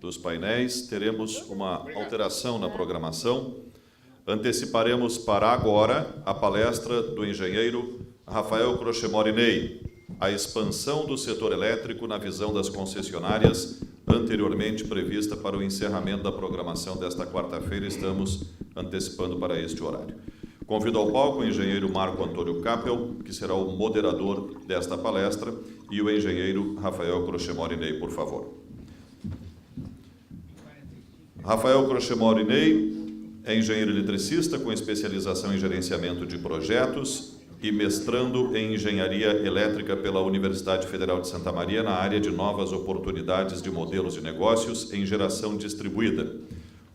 dos painéis, teremos uma alteração na programação. Anteciparemos para agora a palestra do engenheiro Rafael Crochemorinei, a expansão do setor elétrico na visão das concessionárias, anteriormente prevista para o encerramento da programação desta quarta-feira. Estamos antecipando para este horário. Convido ao palco o engenheiro Marco Antônio Capel, que será o moderador desta palestra, e o engenheiro Rafael Crochemorinei, por favor. Rafael Crochemorinei é engenheiro eletricista com especialização em gerenciamento de projetos e mestrando em engenharia elétrica pela Universidade Federal de Santa Maria na área de novas oportunidades de modelos de negócios em geração distribuída.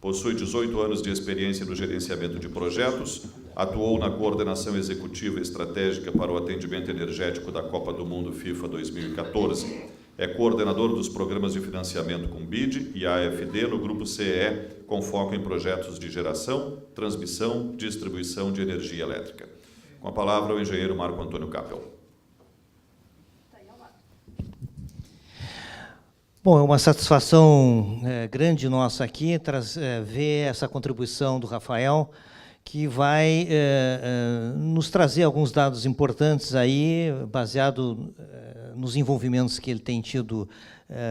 Possui 18 anos de experiência no gerenciamento de projetos, atuou na coordenação executiva estratégica para o atendimento energético da Copa do Mundo FIFA 2014. É coordenador dos programas de financiamento com BID e AFD no Grupo CEE, com foco em projetos de geração, transmissão, distribuição de energia elétrica. Com a palavra, o engenheiro Marco Antônio Capel. Bom, é uma satisfação grande nossa aqui ver essa contribuição do Rafael, que vai nos trazer alguns dados importantes aí, baseado nos envolvimentos que ele tem tido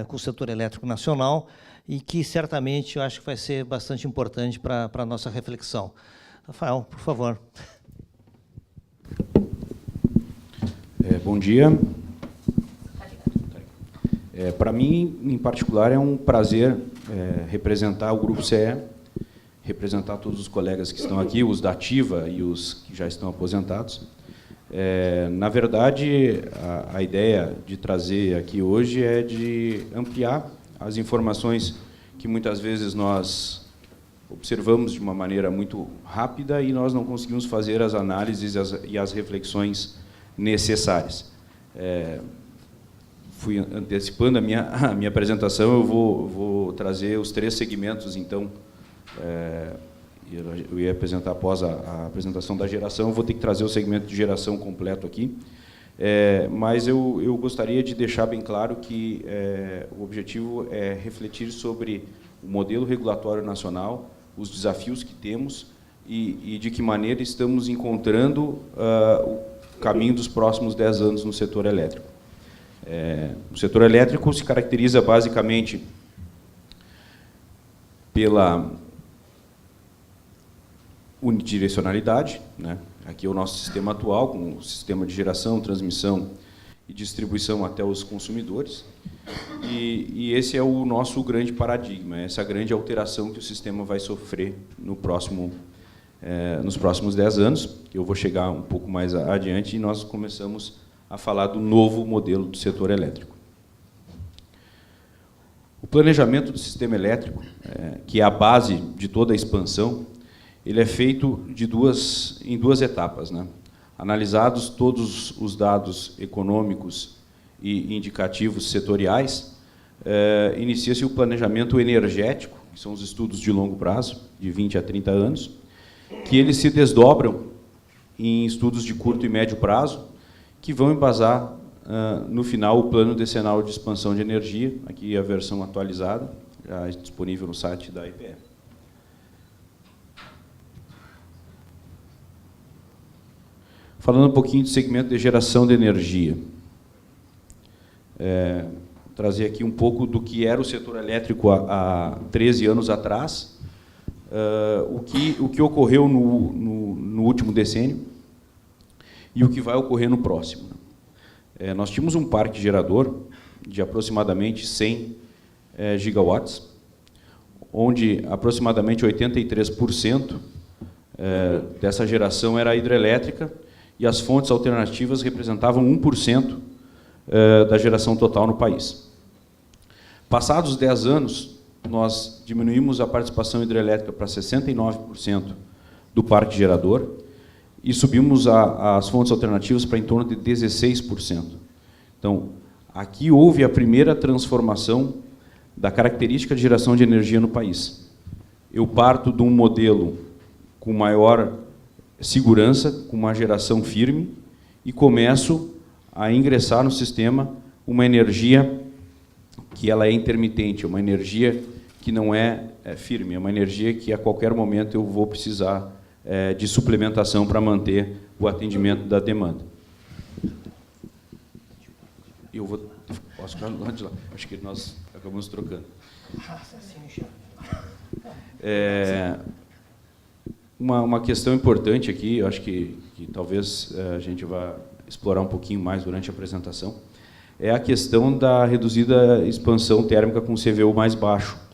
com o setor elétrico nacional e que certamente eu acho que vai ser bastante importante para a nossa reflexão. Rafael, por favor. Bom dia. Para mim, em particular, é um prazer representar o Grupo CE, representar todos os colegas que estão aqui, os da ativa e os que já estão aposentados. Na verdade, a ideia de trazer aqui hoje é de ampliar as informações que muitas vezes nós observamos de uma maneira muito rápida e nós não conseguimos fazer as análises e as reflexões necessárias. Fui antecipando a minha apresentação, eu vou trazer os 3 segmentos, então, eu ia apresentar após a apresentação da geração, vou ter que trazer o segmento de geração completo aqui, mas eu gostaria de deixar bem claro que o objetivo é refletir sobre o modelo regulatório nacional, os desafios que temos e de que maneira estamos encontrando o caminho dos próximos 10 anos no setor elétrico. O setor elétrico se caracteriza basicamente pela unidirecionalidade, né? Aqui é o nosso sistema atual, com o sistema de geração, transmissão e distribuição até os consumidores. E esse é o nosso grande paradigma, essa grande alteração que o sistema vai sofrer nos próximos 10 anos. Eu vou chegar um pouco mais adiante e nós começamos a falar do novo modelo do setor elétrico. O planejamento do sistema elétrico, que é a base de toda a expansão, ele é feito em duas etapas, né? Analisados todos os dados econômicos e indicativos setoriais, inicia-se o planejamento energético, que são os estudos de longo prazo, de 20 a 30 anos, que eles se desdobram em estudos de curto e médio prazo, que vão embasar, no final, o plano decenal de expansão de energia, aqui a versão atualizada, já disponível no site da IPE. Falando um pouquinho do segmento de geração de energia. Trazer aqui um pouco do que era o setor elétrico há 13 anos atrás, o que ocorreu no último decênio e o que vai ocorrer no próximo. Nós tínhamos um parque gerador de aproximadamente 100 gigawatts, onde aproximadamente 83% dessa geração era hidrelétrica e as fontes alternativas representavam 1% da geração total no país. Passados 10 anos, nós diminuímos a participação hidrelétrica para 69% do parque gerador e subimos as fontes alternativas para em torno de 16%. Então, aqui houve a primeira transformação da característica de geração de energia no país. Eu parto de um modelo com maior segurança, com uma geração firme, e começo a ingressar no sistema uma energia que ela é intermitente, uma energia que não é firme, é uma energia que a qualquer momento eu vou precisar de suplementação para manter o atendimento da demanda. Posso ficar do lado de lá? Acho que nós acabamos trocando. Uma questão importante aqui, eu acho que talvez a gente vá explorar um pouquinho mais durante a apresentação, é a questão da reduzida expansão térmica com CVU mais baixo,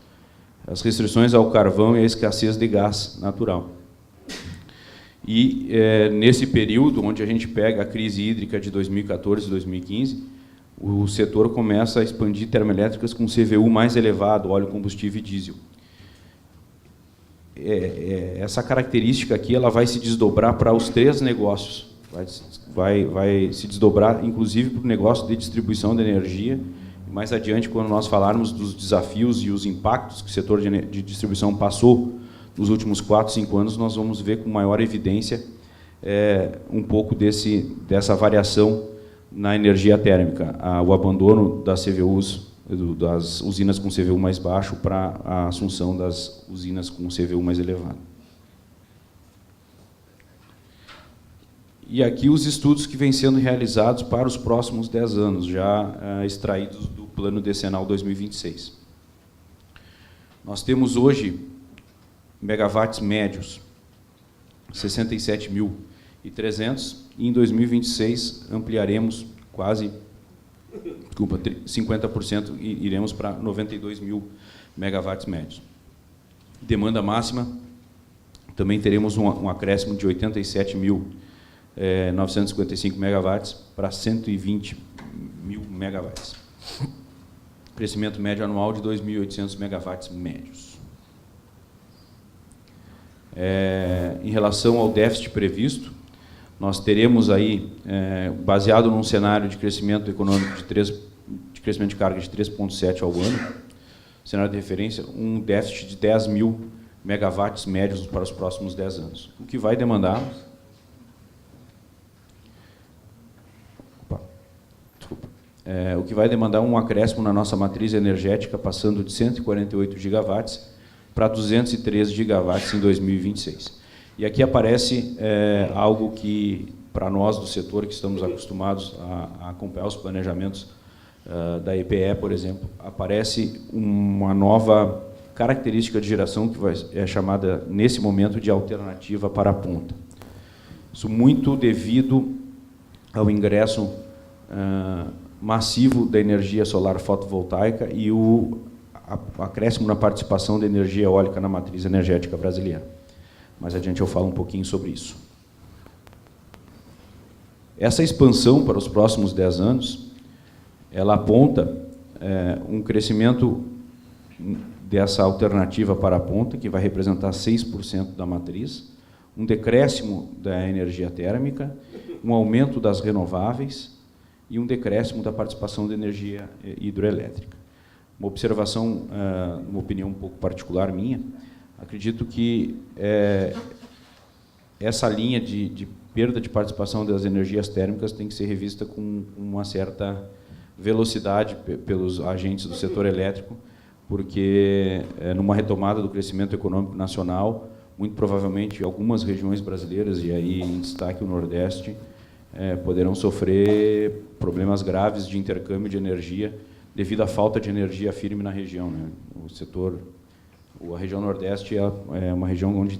as restrições ao carvão e a escassez de gás natural. E nesse período, onde a gente pega a crise hídrica de 2014 e 2015, o setor começa a expandir termoelétricas com CVU mais elevado, óleo combustível e diesel. Essa característica aqui ela vai se desdobrar para os 3 negócios. Vai se desdobrar, inclusive, para o negócio de distribuição de energia. Mais adiante, quando nós falarmos dos desafios e os impactos que o setor de distribuição passou nos últimos 4, 5 anos, nós vamos ver com maior evidência um pouco dessa variação na energia térmica, o abandono das CVUs, das usinas com CVU mais baixo para a assunção das usinas com CVU mais elevado. E aqui os estudos que vêm sendo realizados para os próximos 10 anos, já extraídos do Plano Decenal 2026. Nós temos hoje megawatts médios, 67.300, e em 2026 ampliaremos quase 50% e iremos para 92.000 megawatts médios. Demanda máxima, também teremos um acréscimo de 87.955 megawatts para 120.000 megawatts. Crescimento médio anual de 2.800 megawatts médios. Em relação ao déficit previsto, nós teremos aí, baseado num cenário de crescimento econômico de crescimento de carga de 3,7 ao ano, cenário de referência, um déficit de 10.000 megawatts médios para os próximos 10 anos. O que vai demandar... o que vai demandar um acréscimo na nossa matriz energética, passando de 148 gigawatts para 213 gigawatts em 2026. E aqui aparece algo que, para nós do setor, que estamos acostumados a acompanhar os planejamentos da EPE, por exemplo, aparece uma nova característica de geração que é chamada, nesse momento, de alternativa para a ponta. Isso muito devido ao ingresso massivo da energia solar fotovoltaica e o acréscimo na participação da energia eólica na matriz energética brasileira. Mais adiante eu falo um pouquinho sobre isso. Essa expansão para os próximos 10 anos, ela aponta um crescimento dessa alternativa para a ponta, que vai representar 6% da matriz, um decréscimo da energia térmica, um aumento das renováveis e um decréscimo da participação da energia hidroelétrica. Uma observação, uma opinião um pouco particular minha, acredito que essa linha de perda de participação das energias térmicas tem que ser revista com uma certa velocidade pelos agentes do setor elétrico, porque numa retomada do crescimento econômico nacional, muito provavelmente algumas regiões brasileiras, e aí em destaque o Nordeste, poderão sofrer problemas graves de intercâmbio de energia devido à falta de energia firme na região, né? A região Nordeste é uma região onde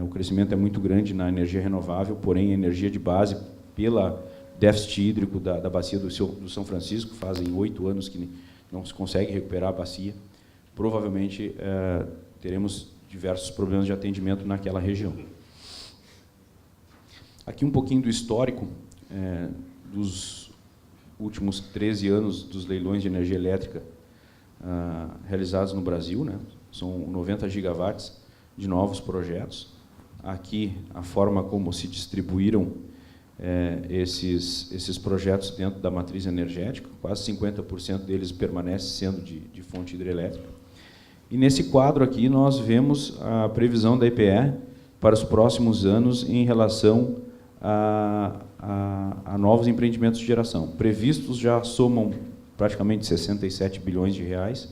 o crescimento é muito grande na energia renovável, porém a energia de base, pela déficit hídrico da bacia do São Francisco, fazem 8 anos que não se consegue recuperar a bacia, provavelmente teremos diversos problemas de atendimento naquela região. Aqui um pouquinho do histórico dos últimos 13 anos dos leilões de energia elétrica realizados no Brasil, né? São 90 gigawatts de novos projetos. Aqui, a forma como se distribuíram esses projetos dentro da matriz energética, quase 50% deles permanece sendo de fonte hidrelétrica. E nesse quadro aqui nós vemos a previsão da EPE para os próximos anos em relação a novos empreendimentos de geração. Previstos já somam praticamente 67 bilhões de reais,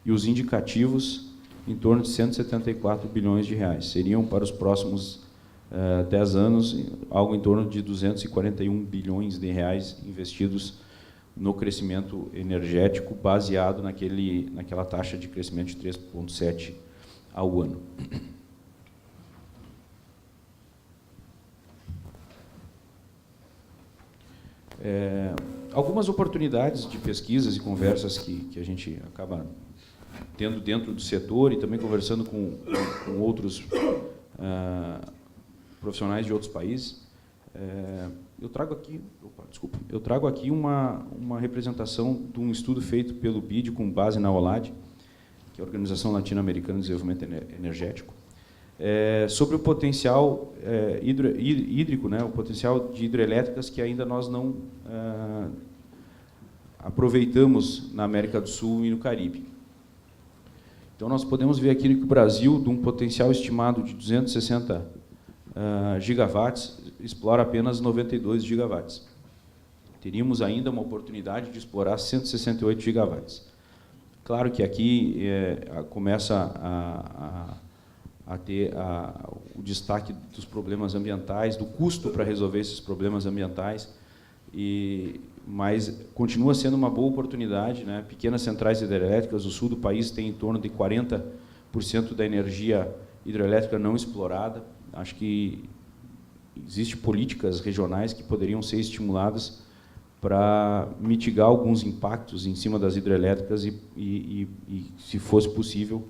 e os indicativos em torno de 174 bilhões de reais. Seriam, para os próximos 10 anos, algo em torno de 241 bilhões de reais investidos no crescimento energético, baseado naquela taxa de crescimento de 3,7% ao ano. Algumas oportunidades de pesquisas e conversas que a gente acaba tendo dentro do setor e também conversando com outros profissionais de outros países. Eu trago aqui uma representação de um estudo feito pelo BID com base na OLAD, que é a Organização Latino-Americana de Desenvolvimento Energético, sobre o potencial hídrico, né, o potencial de hidrelétricas que ainda nós não aproveitamos na América do Sul e no Caribe. Então, nós podemos ver aqui que o Brasil, de um potencial estimado de 260 gigawatts, explora apenas 92 gigawatts. Teríamos ainda uma oportunidade de explorar 168 gigawatts. Claro que aqui começa a ter o destaque dos problemas ambientais, do custo para resolver esses problemas ambientais, mas continua sendo uma boa oportunidade, né? Pequenas centrais hidrelétricas, o sul do país tem em torno de 40% da energia hidrelétrica não explorada. Acho que existem políticas regionais que poderiam ser estimuladas para mitigar alguns impactos em cima das hidrelétricas e se fosse possível,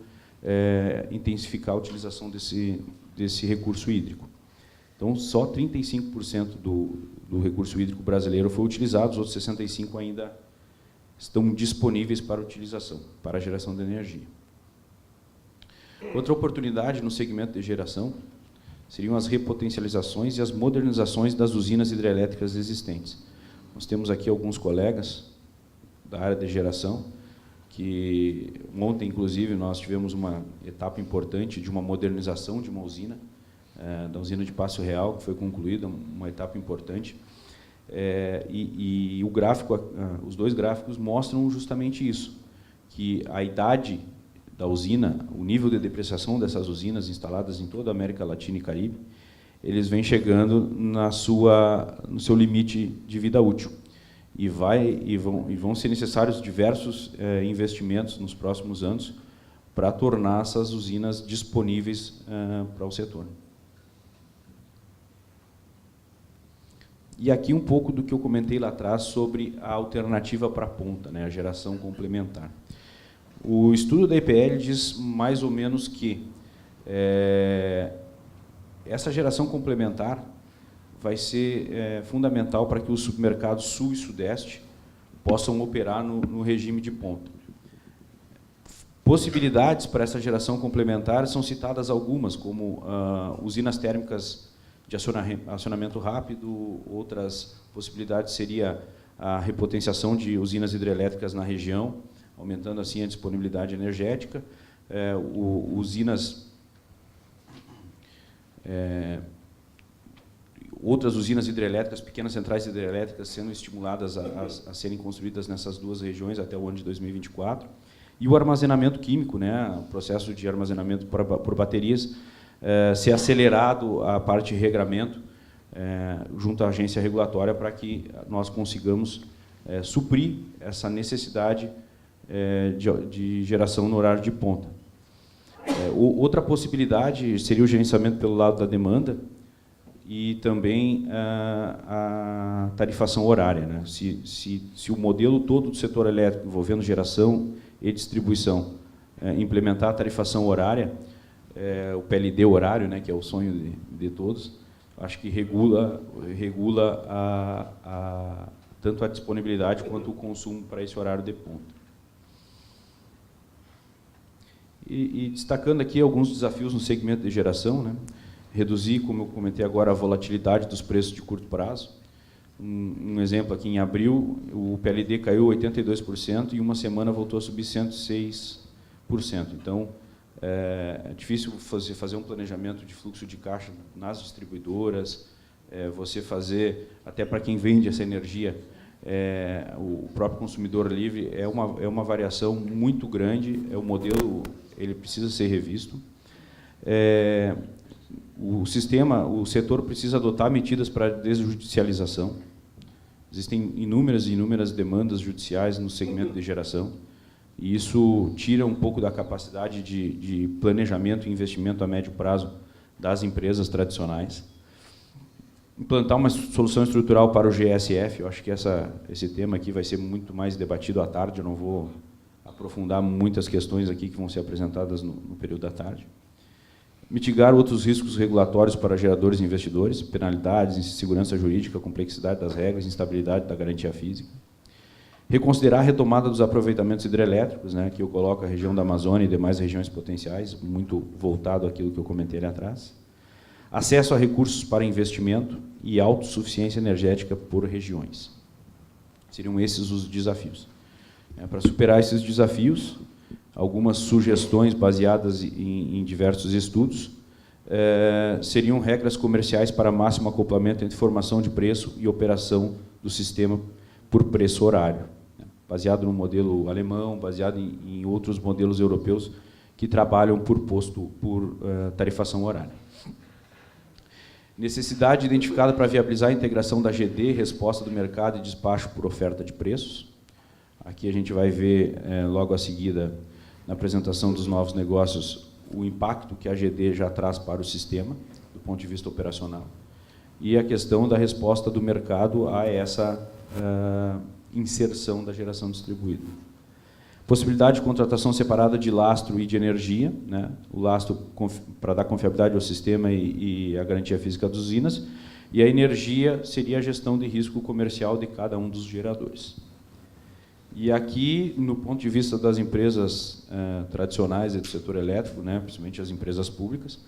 intensificar a utilização desse recurso hídrico. Então, só 35% do recurso hídrico brasileiro foi utilizado, os outros 65% ainda estão disponíveis para utilização, para a geração de energia. Outra oportunidade no segmento de geração seriam as repotencializações e as modernizações das usinas hidrelétricas existentes. Nós temos aqui alguns colegas da área de geração, que ontem, inclusive, nós tivemos uma etapa importante de uma modernização de uma usina, da usina de Passo Real, que foi concluída, uma etapa importante. E o gráfico, os dois gráficos mostram justamente isso, que a idade da usina, o nível de depreciação dessas usinas instaladas em toda a América Latina e Caribe, eles vêm chegando no seu limite de vida útil. E vão ser necessários diversos investimentos nos próximos anos para tornar essas usinas disponíveis para o setor. E aqui um pouco do que eu comentei lá atrás sobre a alternativa para a ponta, né, a geração complementar. O estudo da EPL diz mais ou menos que essa geração complementar vai ser fundamental para que os submercados sul e sudeste possam operar no regime de ponta. Possibilidades para essa geração complementar são citadas algumas, como usinas térmicas de acionamento rápido. Outras possibilidades seria a repotenciação de usinas hidrelétricas na região, aumentando assim a disponibilidade energética, outras usinas hidrelétricas, pequenas centrais hidrelétricas sendo estimuladas a serem construídas nessas duas regiões até o ano de 2024, e o armazenamento químico, né, o processo de armazenamento por baterias, ser acelerado a parte de regramento junto à agência regulatória para que nós consigamos suprir essa necessidade de geração no horário de ponta. Outra possibilidade seria o gerenciamento pelo lado da demanda e também a tarifação horária, né? Se o modelo todo do setor elétrico envolvendo geração e distribuição implementar a tarifação horária, o PLD horário, né, que é o sonho de todos, acho que regula tanto a disponibilidade quanto o consumo para esse horário de ponta. E destacando aqui alguns desafios no segmento de geração, né? Reduzir, como eu comentei agora, a volatilidade dos preços de curto prazo. Um exemplo aqui, em abril, o PLD caiu 82% e em uma semana voltou a subir 106%. Então, é difícil fazer um planejamento de fluxo de caixa nas distribuidoras, você fazer, até para quem vende essa energia, o próprio consumidor livre é uma variação muito grande, o modelo ele precisa ser revisto. O setor precisa adotar medidas para desjudicialização. Existem inúmeras demandas judiciais no segmento de geração, e isso tira um pouco da capacidade de planejamento e investimento a médio prazo das empresas tradicionais. Implantar uma solução estrutural para o GSF, eu acho que esse tema aqui vai ser muito mais debatido à tarde, eu não vou aprofundar muitas questões aqui que vão ser apresentadas no período da tarde. Mitigar outros riscos regulatórios para geradores e investidores, penalidades, insegurança jurídica, complexidade das regras, instabilidade da garantia física. Reconsiderar a retomada dos aproveitamentos hidrelétricos, né, que eu coloco a região da Amazônia e demais regiões potenciais, muito voltado àquilo que eu comentei ali atrás. Acesso a recursos para investimento e autossuficiência energética por regiões. Seriam esses os desafios. Para superar esses desafios, algumas sugestões baseadas em diversos estudos seriam regras comerciais para máximo acoplamento entre formação de preço e operação do sistema por preço horário, baseado no modelo alemão, baseado em outros modelos europeus que trabalham por tarifação horária. Necessidade identificada para viabilizar a integração da GD, resposta do mercado e despacho por oferta de preços. Aqui a gente vai ver, logo a seguida, na apresentação dos novos negócios, o impacto que a GD já traz para o sistema, do ponto de vista operacional, e a questão da resposta do mercado a essa inserção da geração distribuída. Possibilidade de contratação separada de lastro e de energia, né? O lastro para dar confiabilidade ao sistema e a garantia física das usinas, e a energia seria a gestão de risco comercial de cada um dos geradores. E aqui, no ponto de vista das empresas tradicionais e do setor elétrico, né, principalmente as empresas públicas,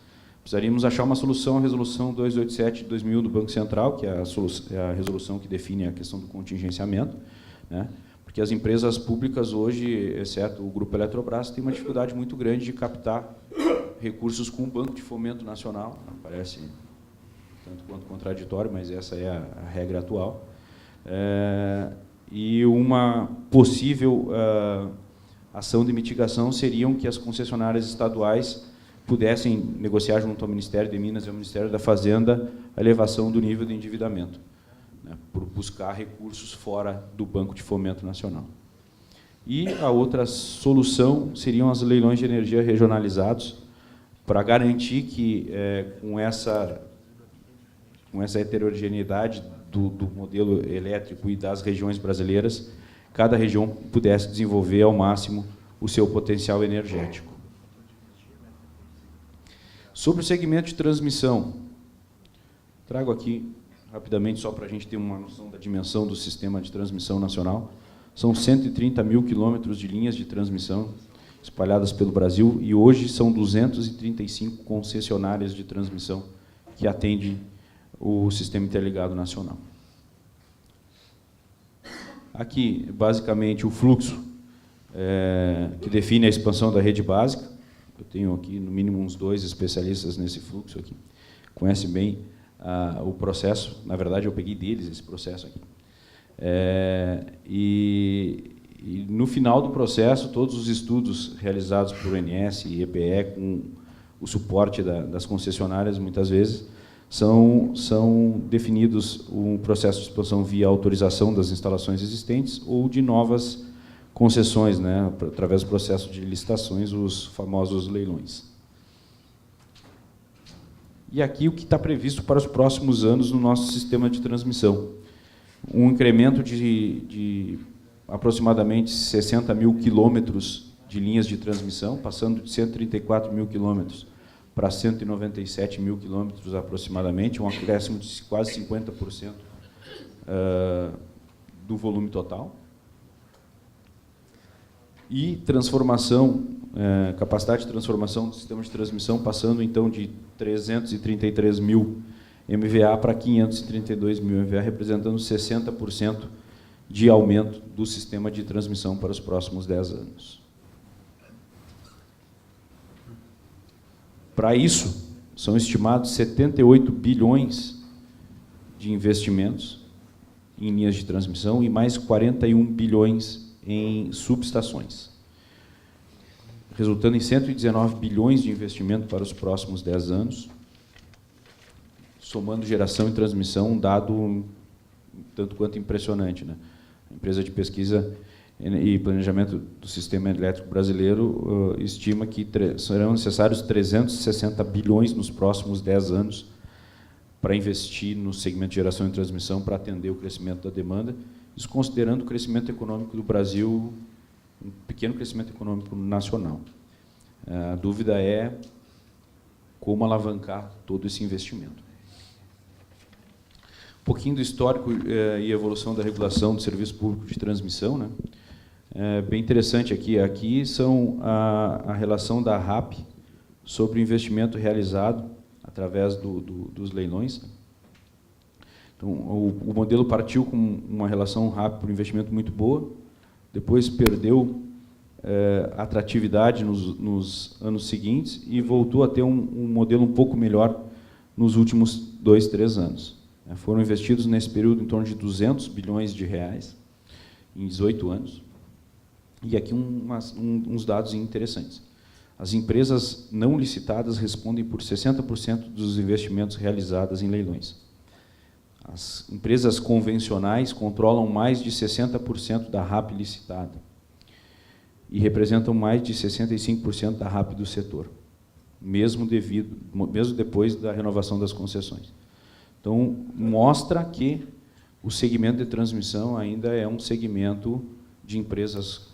precisaríamos achar uma solução à Resolução 287 de 2000 do Banco Central, que é a resolução que define a questão do contingenciamento, né, porque as empresas públicas hoje, exceto o Grupo Eletrobras, têm uma dificuldade muito grande de captar recursos com o Banco de Fomento Nacional. Parece tanto quanto contraditório, mas essa é a regra atual. E uma possível ação de mitigação seriam que as concessionárias estaduais pudessem negociar junto ao Ministério de Minas e ao Ministério da Fazenda a elevação do nível de endividamento, né, por buscar recursos fora do Banco de Fomento Nacional. E a outra solução seriam os leilões de energia regionalizados, para garantir que, com essa heterogeneidade do modelo elétrico e das regiões brasileiras, cada região pudesse desenvolver ao máximo o seu potencial energético. Sobre o segmento de transmissão, trago aqui rapidamente, só para a gente ter uma noção da dimensão do sistema de transmissão nacional. São 130 mil quilômetros de linhas de transmissão espalhadas pelo Brasil, e hoje são 235 concessionárias de transmissão que atendem o Sistema Interligado Nacional. Aqui, basicamente, o fluxo que define a expansão da rede básica. Eu tenho aqui, no mínimo, uns 2 especialistas nesse fluxo aqui. Conhecem bem o processo. Na verdade, eu peguei deles esse processo aqui. E no final do processo, todos os estudos realizados por ONS e EPE, com o suporte das concessionárias, muitas vezes, são definidos um processo de expansão via autorização das instalações existentes ou de novas concessões, né, através do processo de licitações, os famosos leilões. E aqui o que está previsto para os próximos anos no nosso sistema de transmissão. Um incremento de aproximadamente 60 mil quilômetros de linhas de transmissão, passando de 134 mil quilômetros para 197 mil quilômetros aproximadamente, um acréscimo de quase 50% do volume total. E transformação, capacidade de transformação do sistema de transmissão, passando então de 333 mil MVA para 532 mil MVA, representando 60% de aumento do sistema de transmissão para os próximos 10 anos. Para isso, são estimados 78 bilhões de investimentos em linhas de transmissão e mais 41 bilhões em subestações, resultando em 119 bilhões de investimento para os próximos 10 anos, somando geração e transmissão, um dado tanto quanto impressionante, né? A empresa de pesquisa e planejamento do sistema elétrico brasileiro estima que serão necessários 360 bilhões nos próximos 10 anos para investir no segmento de geração e transmissão para atender o crescimento da demanda, isso considerando o crescimento econômico do Brasil, um pequeno crescimento econômico nacional. A dúvida é como alavancar todo esse investimento. Um pouquinho do histórico e evolução da regulação do serviço público de transmissão, né? É bem interessante aqui. Aqui são a relação da RAP sobre o investimento realizado através dos leilões. Então, o modelo partiu com uma relação RAP por investimento muito boa, depois perdeu atratividade nos anos seguintes e voltou a ter um modelo um pouco melhor nos últimos 2, 3 anos. Foram investidos nesse período em torno de 200 bilhões de reais em 18 anos. E aqui uns dados interessantes. As empresas não licitadas respondem por 60% dos investimentos realizados em leilões. As empresas convencionais controlam mais de 60% da RAP licitada e representam mais de 65% da RAP do setor, mesmo depois da renovação das concessões. Então, mostra que o segmento de transmissão ainda é um segmento de empresas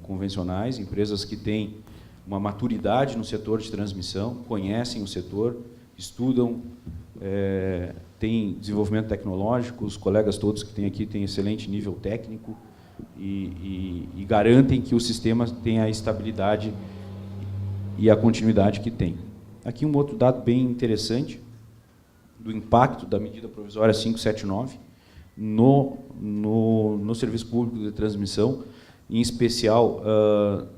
convencionais, empresas que têm uma maturidade no setor de transmissão, conhecem o setor, estudam, têm desenvolvimento tecnológico, os colegas todos que têm aqui têm excelente nível técnico e garantem que o sistema tenha a estabilidade e a continuidade que tem. Aqui um outro dado bem interessante do impacto da medida provisória 579 no serviço público de transmissão, em especial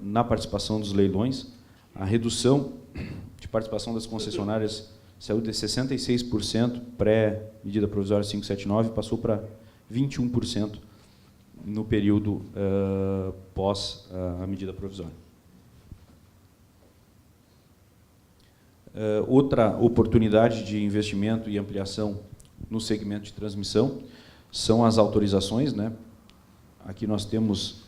na participação dos leilões. A redução de participação das concessionárias saiu de 66% pré-medida provisória 579 e passou para 21% no período pós a medida provisória. Outra oportunidade de investimento e ampliação no segmento de transmissão são as autorizações, né? Aqui nós temos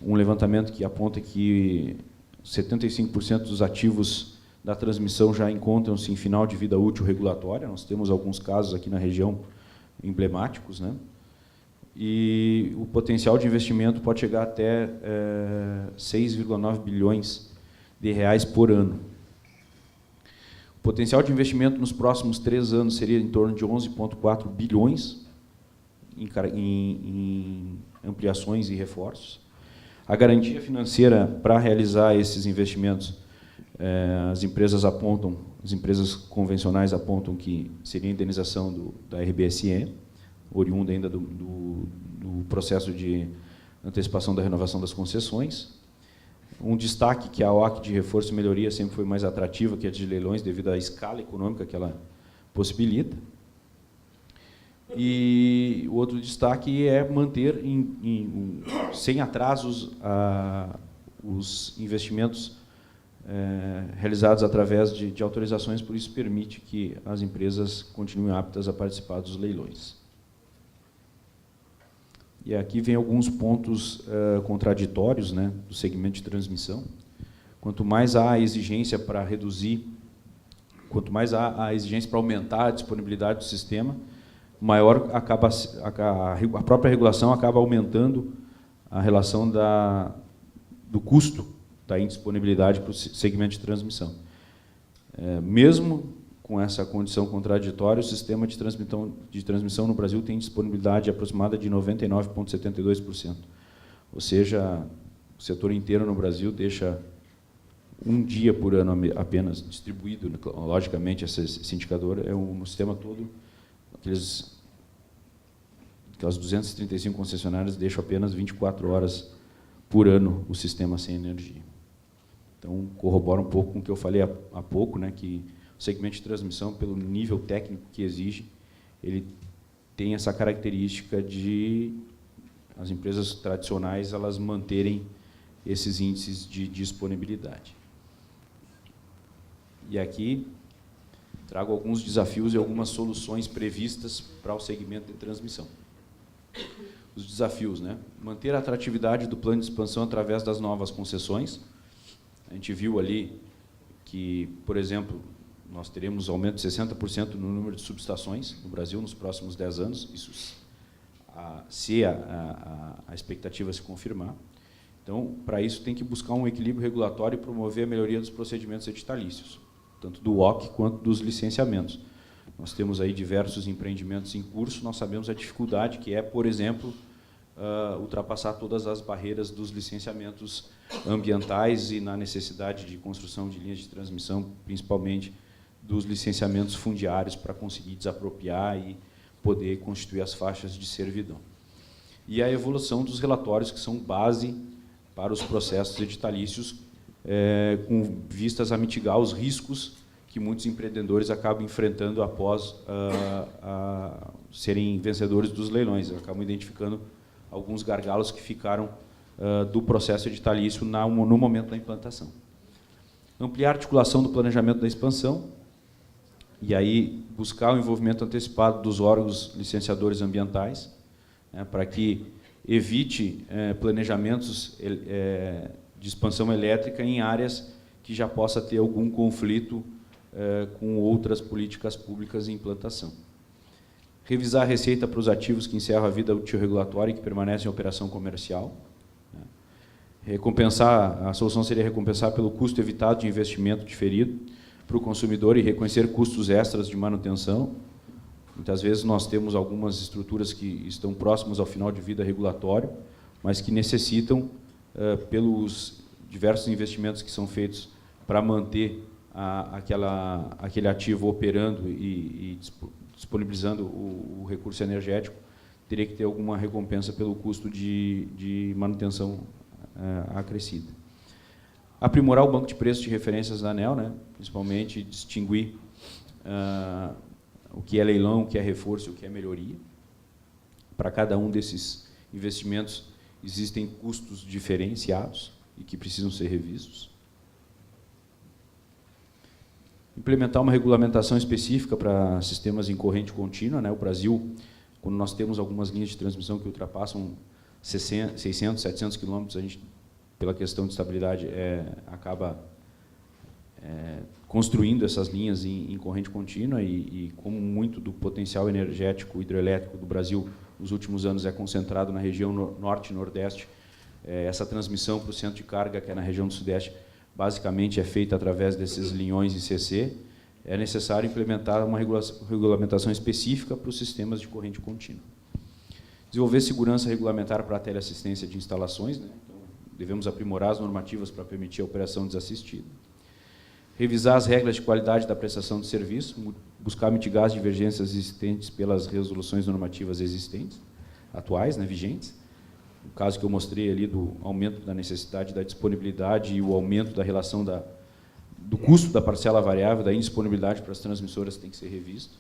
um levantamento que aponta que 75% dos ativos da transmissão já encontram-se em final de vida útil regulatória. Nós temos alguns casos aqui na região emblemáticos, né? E o potencial de investimento pode chegar até 6,9 bilhões de reais por ano. O potencial de investimento nos próximos 3 anos seria em torno de 11,4 bilhões em ampliações e reforços. A garantia financeira para realizar esses investimentos, as empresas convencionais apontam que seria a indenização da RBSE, oriunda ainda do processo de antecipação da renovação das concessões. Um destaque que a OAC de reforço e melhoria sempre foi mais atrativa que a de leilões devido à escala econômica que ela possibilita. E o outro destaque é manter sem atrasos os investimentos realizados através de autorizações, por isso permite que as empresas continuem aptas a participar dos leilões. E aqui vem alguns pontos contraditórios, né, do segmento de transmissão. Quanto mais há a exigência para reduzir, quanto mais há a exigência para aumentar a disponibilidade do sistema, maior acaba a própria regulação acaba aumentando a relação do custo da indisponibilidade para o segmento de transmissão. Mesmo com essa condição contraditória, o sistema de transmissão no Brasil tem disponibilidade aproximada de 99,72%. Ou seja, o setor inteiro no Brasil deixa um dia por ano apenas distribuído. Logicamente, esse indicador é no sistema todo. Aquelas 235 concessionárias deixam apenas 24 horas por ano o sistema sem energia. Então, corrobora um pouco com o que eu falei há pouco, né, que o segmento de transmissão, pelo nível técnico que exige, ele tem essa característica de as empresas tradicionais elas manterem esses índices de disponibilidade. E aqui trago alguns desafios e algumas soluções previstas para o segmento de transmissão. Os desafios, né? Manter a atratividade do plano de expansão através das novas concessões. A gente viu ali que, por exemplo, nós teremos aumento de 60% no número de subestações no Brasil nos próximos 10 anos, isso se a expectativa se confirmar. Então, para isso, tem que buscar um equilíbrio regulatório e promover a melhoria dos procedimentos editalícios, tanto do OC quanto dos licenciamentos. Nós temos aí diversos empreendimentos em curso, nós sabemos a dificuldade que é, por exemplo, ultrapassar todas as barreiras dos licenciamentos ambientais e na necessidade de construção de linhas de transmissão, principalmente dos licenciamentos fundiários para conseguir desapropriar e poder constituir as faixas de servidão. E a evolução dos relatórios, que são base para os processos editalícios, com vistas a mitigar os riscos que muitos empreendedores acabam enfrentando após serem vencedores dos leilões. Acabam identificando alguns gargalos que ficaram do processo editalício no momento da implantação. Ampliar a articulação do planejamento da expansão, e aí buscar o envolvimento antecipado dos órgãos licenciadores ambientais, né, para que evite planejamentos de expansão elétrica em áreas que já possa ter algum conflito com outras políticas públicas em implantação. Revisar a receita para os ativos que encerram a vida útil regulatória e que permanecem em operação comercial. Recompensar, a solução seria recompensar pelo custo evitado de investimento diferido para o consumidor e reconhecer custos extras de manutenção. Muitas vezes nós temos algumas estruturas que estão próximas ao final de vida regulatório, mas que necessitam, pelos diversos investimentos que são feitos para manter aquele ativo operando e disponibilizando o recurso energético, teria que ter alguma recompensa pelo custo de manutenção acrescida. Aprimorar o banco de preços de referências da ANEEL, né? Principalmente distinguir o que é leilão, o que é reforço, o que é melhoria. Para cada um desses investimentos existem custos diferenciados e que precisam ser revistos. Implementar uma regulamentação específica para sistemas em corrente contínua, né? O Brasil, quando nós temos algumas linhas de transmissão que ultrapassam 600, 700 quilômetros, a gente, pela questão de estabilidade, acaba construindo essas linhas em corrente contínua e como muito do potencial energético hidrelétrico do Brasil nos últimos anos é concentrado na região norte e nordeste, essa transmissão para o centro de carga, que é na região do sudeste, basicamente é feita através desses linhões ICC, é necessário implementar uma regulamentação específica para os sistemas de corrente contínua. Desenvolver segurança regulamentar para a teleassistência de instalações, né? Então, devemos aprimorar as normativas para permitir a operação desassistida. Revisar as regras de qualidade da prestação de serviço, buscar mitigar as divergências existentes pelas resoluções normativas existentes, atuais, né, vigentes. O caso que eu mostrei ali do aumento da necessidade da disponibilidade e o aumento da relação do custo da parcela variável, da indisponibilidade para as transmissoras tem que ser revisto.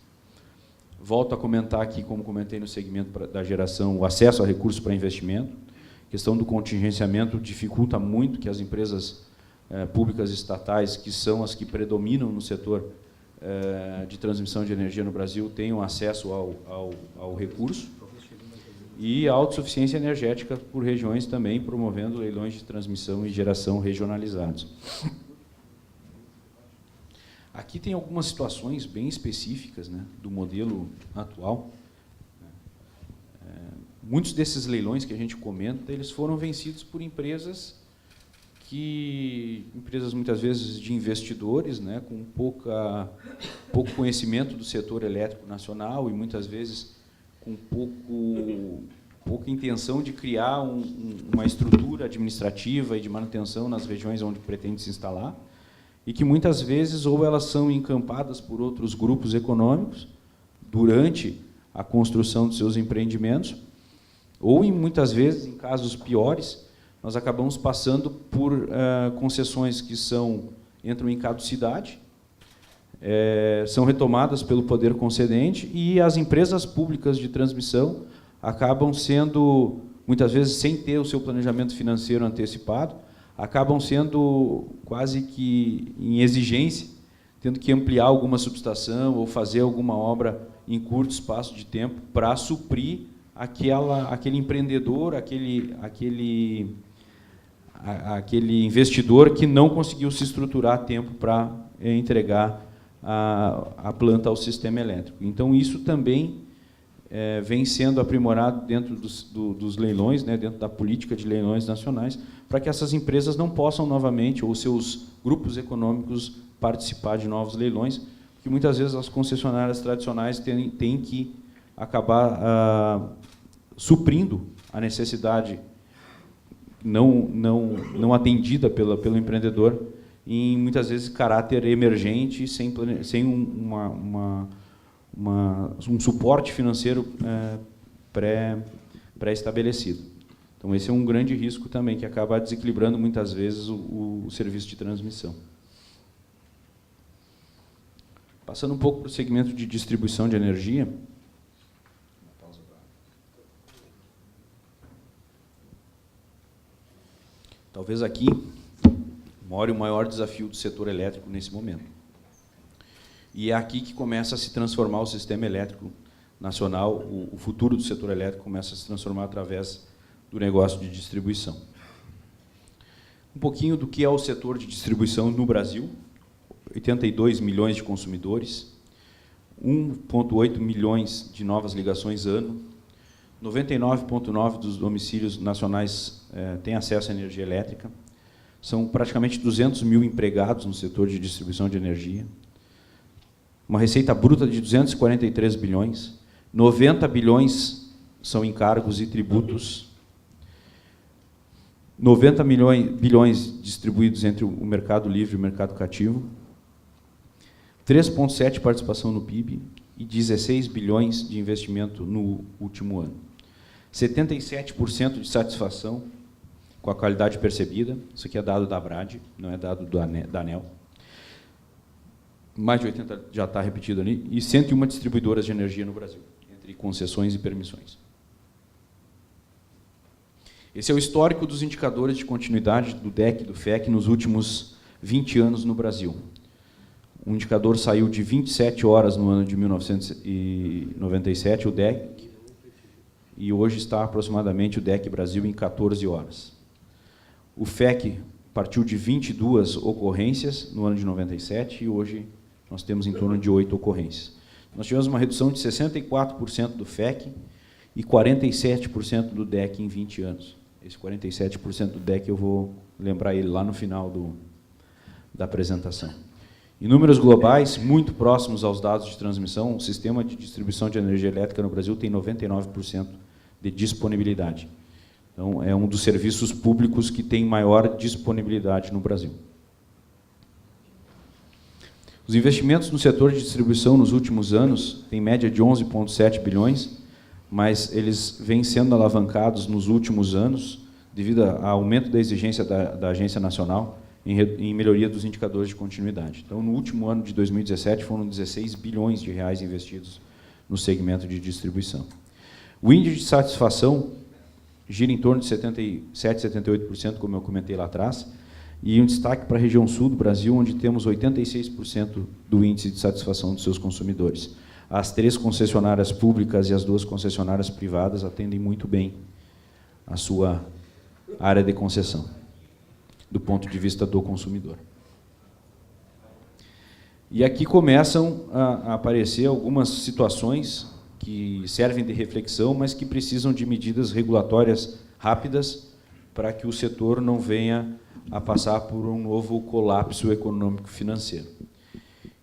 Volto a comentar aqui, como comentei no segmento da geração, o acesso a recursos para investimento. A questão do contingenciamento dificulta muito que as empresas públicas estatais, que são as que predominam no setor de transmissão de energia no Brasil, tenham acesso ao recurso. E a autossuficiência energética por regiões também, promovendo leilões de transmissão e geração regionalizados. Aqui tem algumas situações bem específicas, né, do modelo atual. Muitos desses leilões que a gente comenta, eles foram vencidos por empresas muitas vezes de investidores, né, com pouco conhecimento do setor elétrico nacional e muitas vezes com pouca intenção de criar uma estrutura administrativa e de manutenção nas regiões onde pretende se instalar, e que muitas vezes ou elas são encampadas por outros grupos econômicos durante a construção de seus empreendimentos, ou muitas vezes, em casos piores, nós acabamos passando por concessões que entram em caducidade, são retomadas pelo poder concedente, e as empresas públicas de transmissão acabam sendo, muitas vezes, sem ter o seu planejamento financeiro antecipado, acabam sendo quase que em exigência, tendo que ampliar alguma subestação ou fazer alguma obra em curto espaço de tempo para suprir aquele empreendedor, aquele investidor que não conseguiu se estruturar a tempo para entregar a planta ao sistema elétrico. Então, isso também vem sendo aprimorado dentro dos leilões, né, dentro da política de leilões nacionais, para que essas empresas não possam novamente, ou seus grupos econômicos, participar de novos leilões, porque muitas vezes as concessionárias tradicionais têm que acabar suprindo a necessidade não atendida pelo empreendedor, em muitas vezes caráter emergente, sem um suporte financeiro pré-estabelecido. Então, esse é um grande risco também, que acaba desequilibrando muitas vezes o serviço de transmissão. Passando um pouco para o segmento de distribuição de energia. Talvez aqui more o maior desafio do setor elétrico nesse momento. E é aqui que começa a se transformar o sistema elétrico nacional, o futuro do setor elétrico começa a se transformar através do negócio de distribuição. Um pouquinho do que é o setor de distribuição no Brasil: 82 milhões de consumidores, 1,8 milhões de novas ligações ano, 99,9% dos domicílios nacionais têm acesso à energia elétrica, são praticamente 200 mil empregados no setor de distribuição de energia, uma receita bruta de 243 bilhões, 90 bilhões são encargos e tributos, 90 bilhões distribuídos entre o mercado livre e o mercado cativo, 3,7% participação no PIB e 16 bilhões de investimento no último ano. 77% de satisfação com a qualidade percebida, isso aqui é dado da Abrad, não é dado da ANEEL. Mais de 80 já está repetido ali, e 101 distribuidoras de energia no Brasil, entre concessões e permissões. Esse é o histórico dos indicadores de continuidade do DEC e do FEC nos últimos 20 anos no Brasil. O indicador saiu de 27 horas no ano de 1997, o DEC, e hoje está aproximadamente o DEC Brasil em 14 horas. O FEC partiu de 22 ocorrências no ano de 97 e hoje nós temos em torno de 8 ocorrências. Nós tivemos uma redução de 64% do FEC e 47% do DEC em 20 anos. Esse 47% do DEC eu vou lembrar ele lá no final da apresentação. Em números globais, muito próximos aos dados de transmissão, o sistema de distribuição de energia elétrica no Brasil tem 99% de disponibilidade. Então, é um dos serviços públicos que tem maior disponibilidade no Brasil. Os investimentos no setor de distribuição nos últimos anos têm média de 11,7 bilhões, mas eles vêm sendo alavancados nos últimos anos devido ao aumento da exigência da Agência Nacional em melhoria dos indicadores de continuidade. Então, no último ano de 2017, foram 16 bilhões de reais investidos no segmento de distribuição. O índice de satisfação gira em torno de 77%, 78%, como eu comentei lá atrás, e um destaque para a região sul do Brasil, onde temos 86% do índice de satisfação dos seus consumidores. As 3 concessionárias públicas e as 2 concessionárias privadas atendem muito bem a sua área de concessão, do ponto de vista do consumidor. E aqui começam a aparecer algumas situações que servem de reflexão, mas que precisam de medidas regulatórias rápidas para que o setor não venha a passar por um novo colapso econômico-financeiro.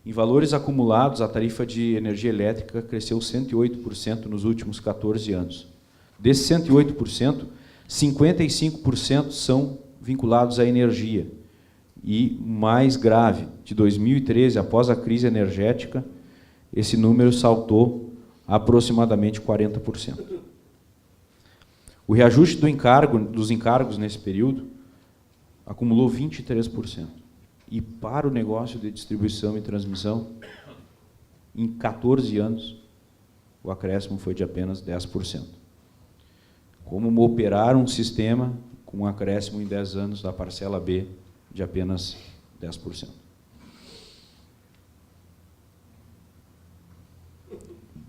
Em valores acumulados, a tarifa de energia elétrica cresceu 108% nos últimos 14 anos. Desses 108%, 55% são vinculados à energia. E, mais grave, de 2013, após a crise energética, esse número saltou a aproximadamente 40%. O reajuste dos encargos nesse período acumulou 23%. E para o negócio de distribuição e transmissão, em 14 anos, o acréscimo foi de apenas 10%. Como operar um sistema com um acréscimo em 10 anos da parcela B de apenas 10%.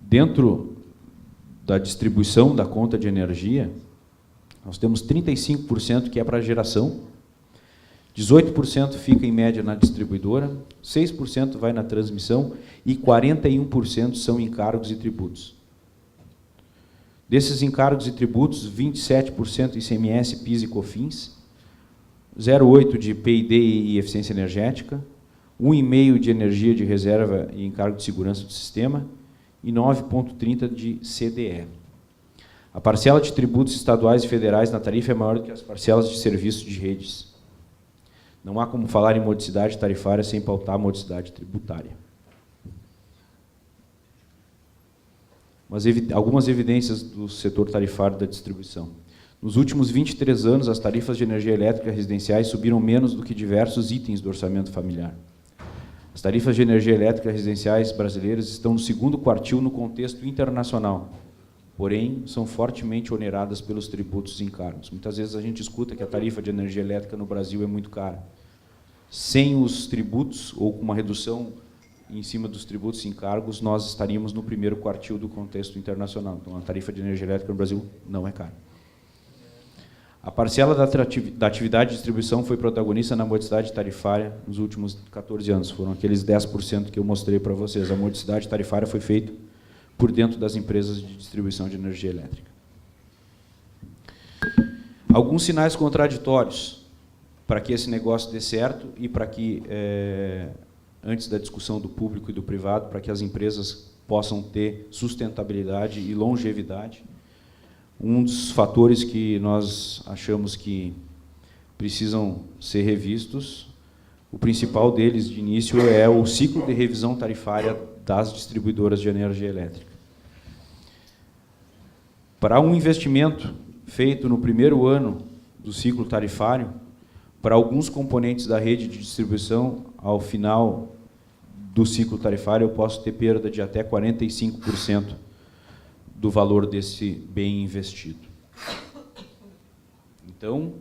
Dentro da distribuição da conta de energia, nós temos 35% que é para geração, 18% fica em média na distribuidora, 6% vai na transmissão e 41% são encargos e tributos. Desses encargos e tributos, 27% ICMS, PIS e COFINS, 0,8% de PID e eficiência energética, 1,5% de energia de reserva e encargo de segurança do sistema e 9,30% de CDE. A parcela de tributos estaduais e federais na tarifa é maior do que as parcelas de serviços de redes. Não há como falar em modicidade tarifária sem pautar a modicidade tributária. Mas algumas evidências do setor tarifário da distribuição. Nos últimos 23 anos, as tarifas de energia elétrica residenciais subiram menos do que diversos itens do orçamento familiar. As tarifas de energia elétrica residenciais brasileiras estão no segundo quartil no contexto internacional, porém, são fortemente oneradas pelos tributos e encargos. Muitas vezes a gente escuta que a tarifa de energia elétrica no Brasil é muito cara. Sem os tributos, ou com uma redução em cima dos tributos e encargos, nós estaríamos no primeiro quartil do contexto internacional. Então, a tarifa de energia elétrica no Brasil não é cara. A parcela da atividade de distribuição foi protagonista na modicidade tarifária nos últimos 14 anos. Foram aqueles 10% que eu mostrei para vocês. A modicidade tarifária foi feita por dentro das empresas de distribuição de energia elétrica. Alguns sinais contraditórios para que esse negócio dê certo e para que, antes da discussão do público e do privado, para que as empresas possam ter sustentabilidade e longevidade. Um dos fatores que nós achamos que precisam ser revistos, o principal deles, de início, é o ciclo de revisão tarifária das distribuidoras de energia elétrica. Para um investimento feito no primeiro ano do ciclo tarifário, para alguns componentes da rede de distribuição, ao final do ciclo tarifário, eu posso ter perda de até 45% do valor desse bem investido. Então,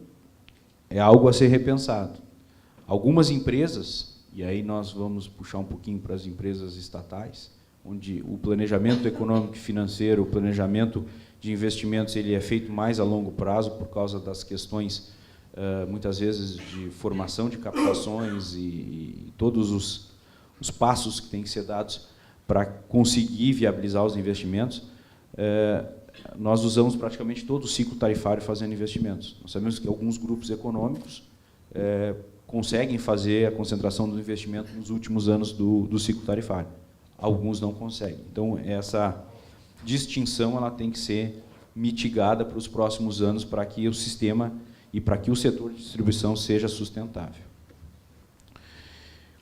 é algo a ser repensado. Algumas empresas, e aí nós vamos puxar um pouquinho para as empresas estatais, onde o planejamento econômico e financeiro, o planejamento de investimentos, ele é feito mais a longo prazo por causa das questões, muitas vezes, de formação de captações e todos os passos que têm que ser dados para conseguir viabilizar os investimentos. Nós usamos praticamente todo o ciclo tarifário fazendo investimentos. Nós sabemos que alguns grupos econômicos conseguem fazer a concentração do investimento nos últimos anos do ciclo tarifário. Alguns não conseguem. Então, essa distinção ela tem que ser mitigada para os próximos anos para que o sistema e para que o setor de distribuição seja sustentável.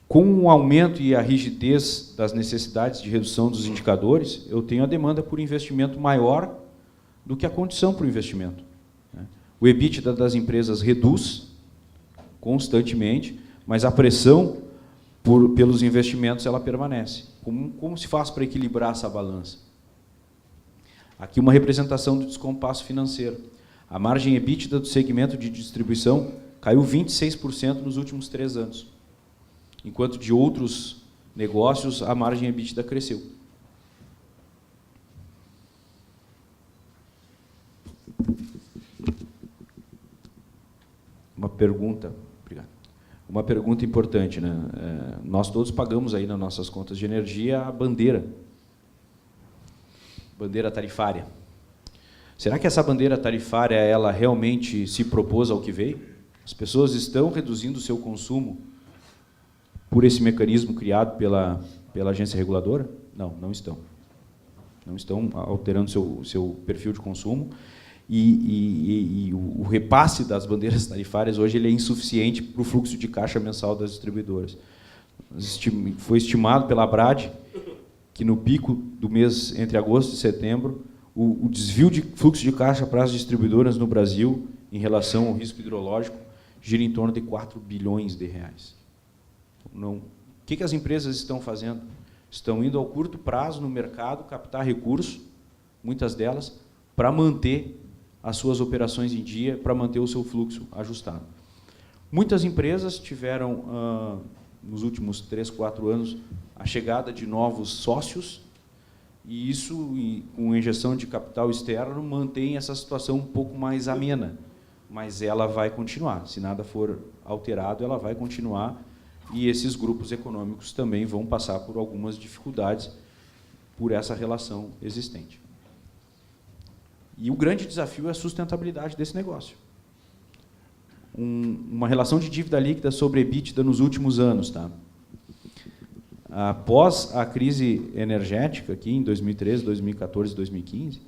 Com o aumento e a rigidez das necessidades de redução dos indicadores, eu tenho a demanda por investimento maior do que a condição para o investimento. O EBITDA das empresas reduz constantemente, mas a pressão pelos investimentos ela permanece. Como se faz para equilibrar essa balança? Aqui uma representação do descompasso financeiro. A margem EBITDA do segmento de distribuição caiu 26% nos últimos 3 anos. Enquanto de outros negócios, a margem EBITDA cresceu. Uma pergunta, obrigado. Uma pergunta importante, né? Nós todos pagamos aí nas nossas contas de energia a bandeira tarifária. Será que essa bandeira tarifária ela realmente se propôs ao que veio? As pessoas estão reduzindo o seu consumo por esse mecanismo criado pela agência reguladora? Não, não estão. Não estão alterando seu perfil de consumo e o repasse das bandeiras tarifárias hoje ele é insuficiente para o fluxo de caixa mensal das distribuidoras. Foi estimado pela ABRAD que no pico do mês entre agosto e setembro o desvio de fluxo de caixa para as distribuidoras no Brasil em relação ao risco hidrológico gira em torno de 4 bilhões de reais. Não. O que as empresas estão fazendo? Estão indo ao curto prazo no mercado, captar recursos, muitas delas, para manter as suas operações em dia, para manter o seu fluxo ajustado. Muitas empresas tiveram, nos últimos 3, 4 anos, a chegada de novos sócios, e isso, com injeção de capital externo, mantém essa situação um pouco mais amena. Mas ela vai continuar. Se nada for alterado, ela vai continuar, e esses grupos econômicos também vão passar por algumas dificuldades por essa relação existente. E o grande desafio é a sustentabilidade desse negócio. Uma relação de dívida líquida sobre EBITDA nos últimos anos. Tá? Após a crise energética, aqui em 2013, 2014, 2015,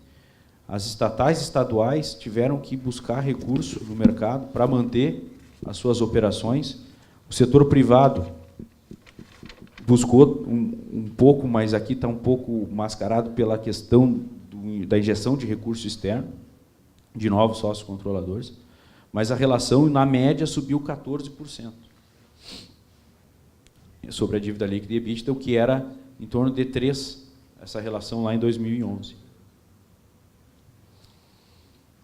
as estatais e estaduais tiveram que buscar recurso no mercado para manter as suas operações. O setor privado buscou um pouco, mas aqui está um pouco mascarado pela questão da injeção de recurso externo, de novos sócios controladores, mas a relação, na média, subiu 14% sobre a dívida líquida e EBITDA, o que era em torno de 3%, essa relação lá em 2011.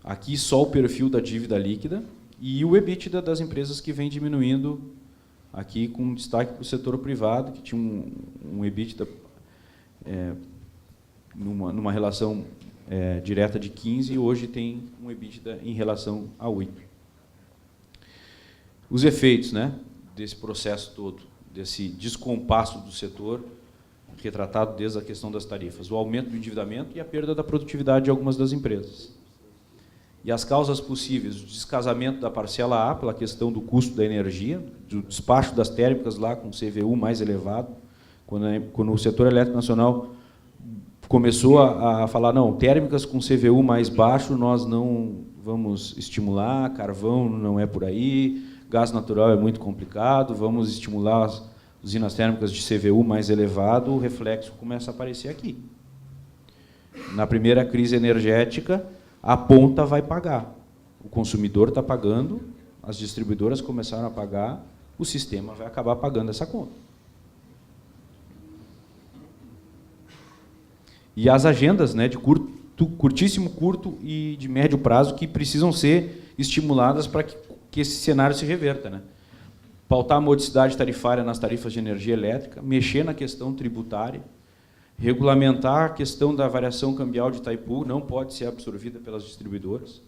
Aqui só o perfil da dívida líquida e o EBITDA das empresas que vem diminuindo, aqui com destaque para o setor privado, que tinha um EBITDA numa relação direta de 15, e hoje tem um EBITDA em relação a 8. Os efeitos, né, desse processo todo, desse descompasso do setor, retratado desde a questão das tarifas, o aumento do endividamento e a perda da produtividade de algumas das empresas. E as causas possíveis, o descasamento da parcela A, pela questão do custo da energia, do despacho das térmicas lá com CVU mais elevado, quando o setor elétrico nacional começou a falar, não, térmicas com CVU mais baixo nós não vamos estimular, carvão não é por aí, gás natural é muito complicado, vamos estimular as usinas térmicas de CVU mais elevado, o reflexo começa a aparecer aqui. Na primeira crise energética, a ponta vai pagar. O consumidor está pagando, as distribuidoras começaram a pagar, o sistema vai acabar pagando essa conta. E as agendas, né, de curtíssimo, curto e de médio prazo que precisam ser estimuladas para que esse cenário se reverta. Né? Pautar a modicidade tarifária nas tarifas de energia elétrica, mexer na questão tributária, regulamentar a questão da variação cambial de Itaipu, não pode ser absorvida pelas distribuidoras,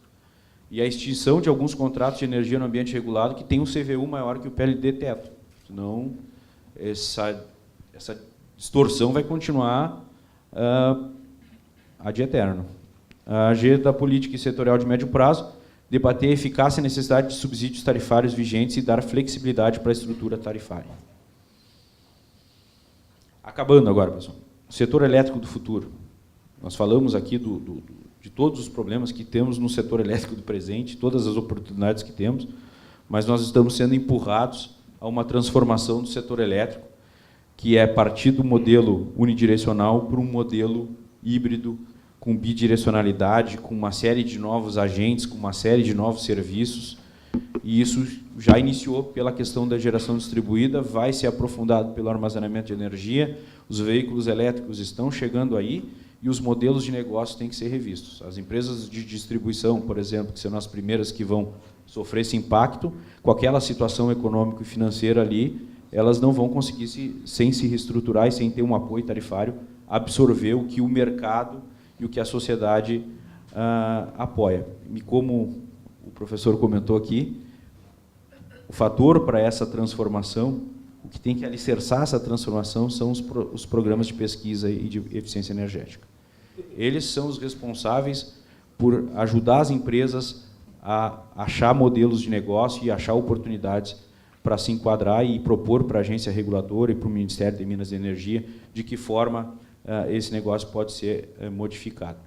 e a extinção de alguns contratos de energia no ambiente regulado que tem um CVU maior que o PLD teto. Senão, essa distorção vai continuar ad eterno. A agenda da política setorial de médio prazo, debater a eficácia e necessidade de subsídios tarifários vigentes e dar flexibilidade para a estrutura tarifária. Acabando agora, pessoal. O setor elétrico do futuro. Nós falamos aqui de todos os problemas que temos no setor elétrico do presente, todas as oportunidades que temos, mas nós estamos sendo empurrados a uma transformação do setor elétrico, que é partir do modelo unidirecional para um modelo híbrido, com bidirecionalidade, com uma série de novos agentes, com uma série de novos serviços, e isso já iniciou pela questão da geração distribuída, vai ser aprofundado pelo armazenamento de energia, os veículos elétricos estão chegando aí, e os modelos de negócio têm que ser revistos. As empresas de distribuição, por exemplo, que serão as primeiras que vão sofrer esse impacto, com aquela situação econômica e financeira ali, elas não vão conseguir, sem se reestruturar e sem ter um apoio tarifário, absorver o que o mercado e o que a sociedade apoia. E como o professor comentou aqui, o fator para essa transformação, o que tem que alicerçar essa transformação são os programas de pesquisa e de eficiência energética. Eles são os responsáveis por ajudar as empresas a achar modelos de negócio e achar oportunidades para se enquadrar e propor para a agência reguladora e para o Ministério de Minas e Energia de que forma esse negócio pode ser modificado.